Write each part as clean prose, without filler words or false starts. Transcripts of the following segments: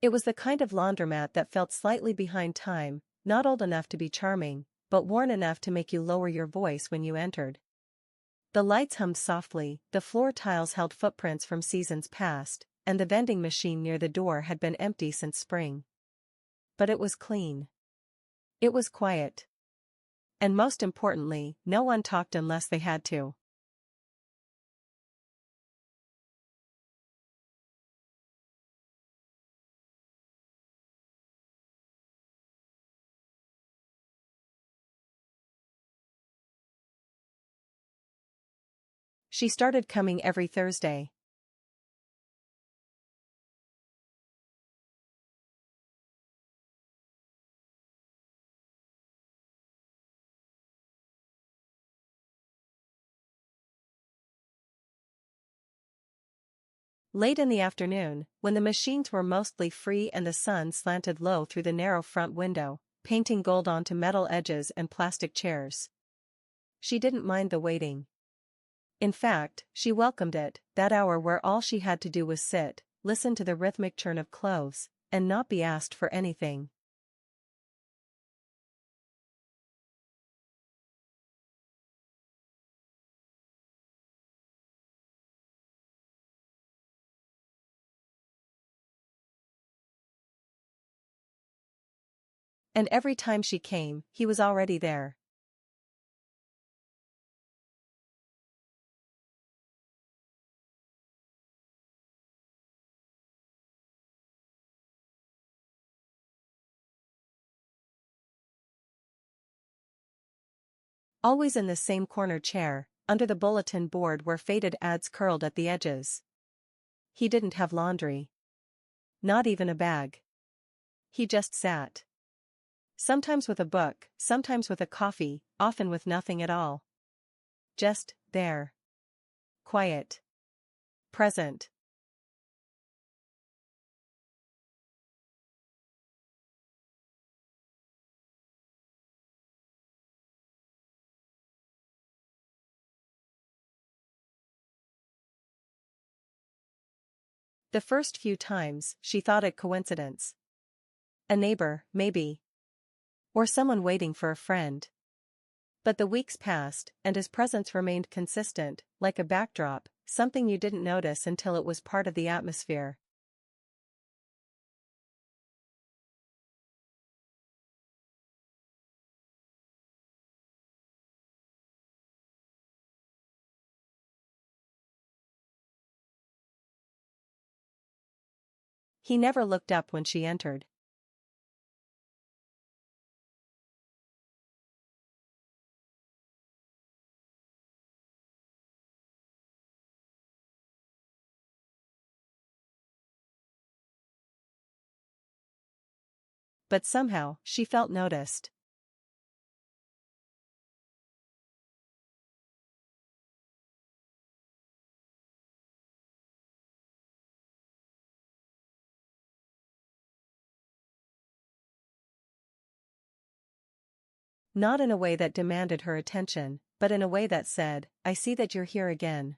It was the kind of laundromat that felt slightly behind time, not old enough to be charming, but worn enough to make you lower your voice when you entered. The lights hummed softly, the floor tiles held footprints from seasons past, and the vending machine near the door had been empty since spring. But it was clean. It was quiet. And most importantly, no one talked unless they had to. She started coming every Thursday. Late in the afternoon, when the machines were mostly free and the sun slanted low through the narrow front window, painting gold onto metal edges and plastic chairs. She didn't mind the waiting. In fact, she welcomed it, that hour where all she had to do was sit, listen to the rhythmic churn of clothes, and not be asked for anything. And every time she came, he was already there. Always in the same corner chair, under the bulletin board where faded ads curled at the edges. He didn't have laundry. Not even a bag. He just sat. Sometimes with a book, sometimes with a coffee, often with nothing at all. Just there. Quiet. Present. The first few times, she thought it coincidence. A neighbor, maybe. Or someone waiting for a friend. But the weeks passed, and his presence remained consistent, like a backdrop, something you didn't notice until it was part of the atmosphere. He never looked up when she entered. But somehow, she felt noticed. Not in a way that demanded her attention, but in a way that said, "I see that you're here again.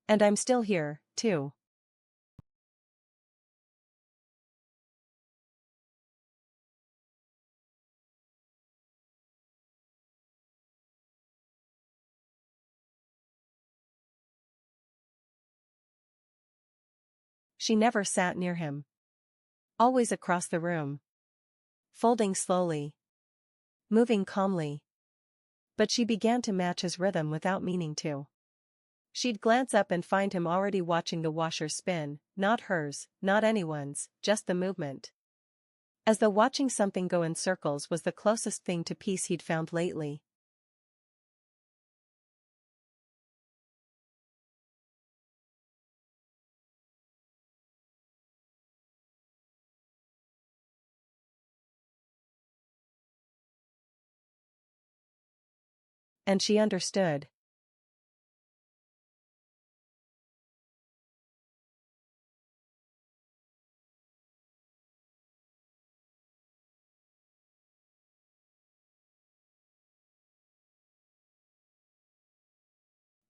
And I'm still here, too." She never sat near him. Always across the room. Folding slowly. Moving calmly. But she began to match his rhythm without meaning to. She'd glance up and find him already watching the washer spin, not hers, not anyone's, just the movement. As though watching something go in circles was the closest thing to peace he'd found lately. And she understood.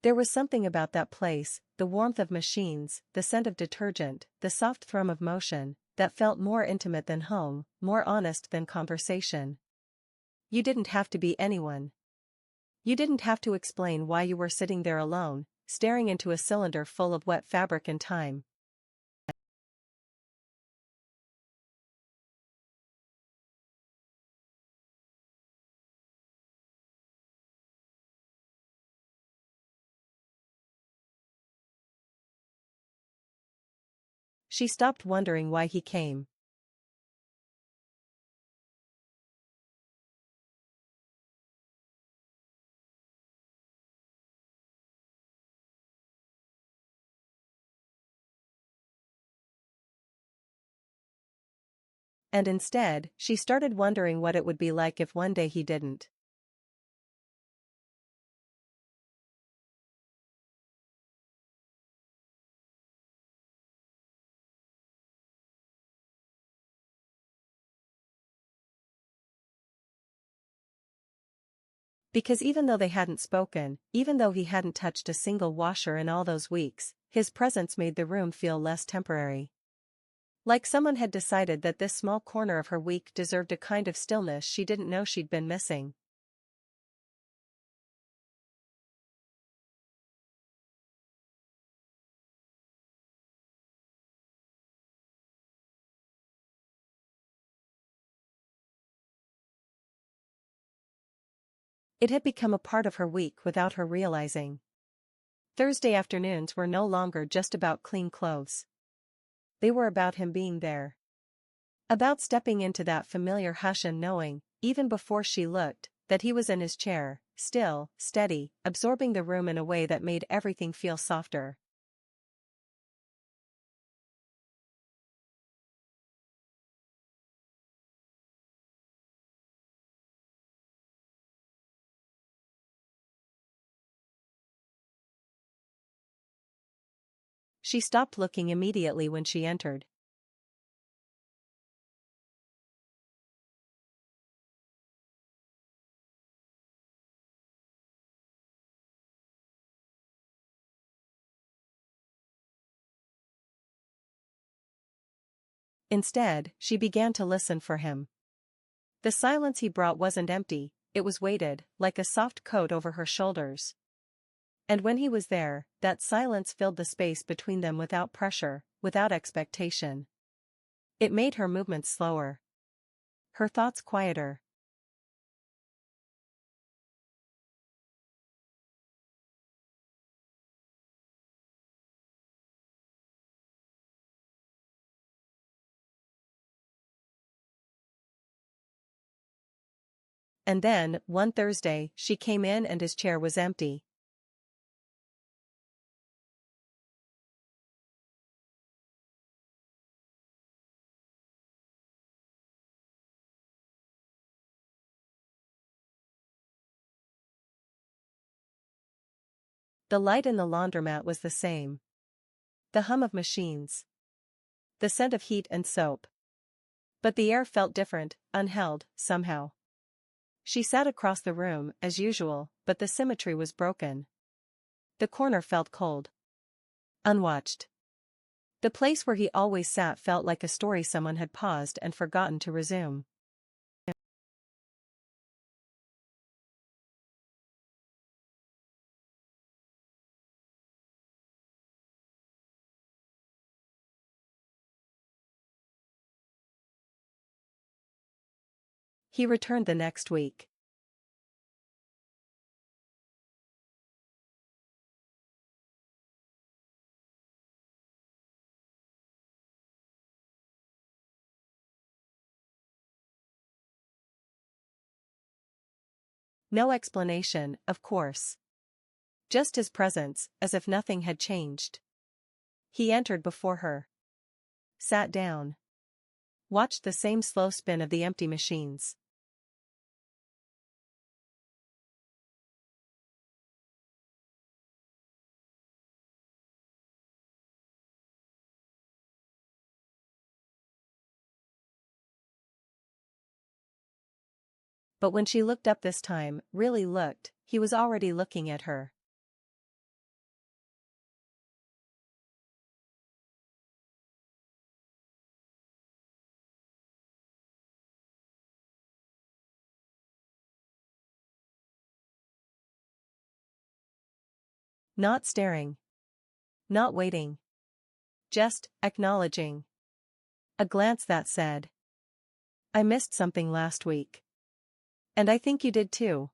There was something about that place, the warmth of machines, the scent of detergent, the soft thrum of motion, that felt more intimate than home, more honest than conversation. You didn't have to be anyone. You didn't have to explain why you were sitting there alone, staring into a cylinder full of wet fabric and time. She stopped wondering why he came. And instead, she started wondering what it would be like if one day he didn't. Because even though they hadn't spoken, even though he hadn't touched a single washer in all those weeks, his presence made the room feel less temporary. Like someone had decided that this small corner of her week deserved a kind of stillness she didn't know she'd been missing. It had become a part of her week without her realizing. Thursday afternoons were no longer just about clean clothes. They were about him being there. About stepping into that familiar hush and knowing, even before she looked, that he was in his chair, still, steady, absorbing the room in a way that made everything feel softer. She stopped looking immediately when she entered. Instead, she began to listen for him. The silence he brought wasn't empty, it was weighted, like a soft coat over her shoulders. And when he was there, that silence filled the space between them without pressure, without expectation. It made her movements slower. Her thoughts quieter. And then, one Thursday, she came in and his chair was empty. The light in the laundromat was the same. The hum of machines. The scent of heat and soap. But the air felt different, unheld, somehow. She sat across the room, as usual, but the symmetry was broken. The corner felt cold. Unwatched. The place where he always sat felt like a story someone had paused and forgotten to resume. He returned the next week. No explanation, of course. Just his presence, as if nothing had changed. He entered before her. Sat down. Watched the same slow spin of the empty machines. But when she looked up this time, really looked, he was already looking at her. Not staring. Not waiting. Just acknowledging. A glance that said, I missed something last week. And I think you did too.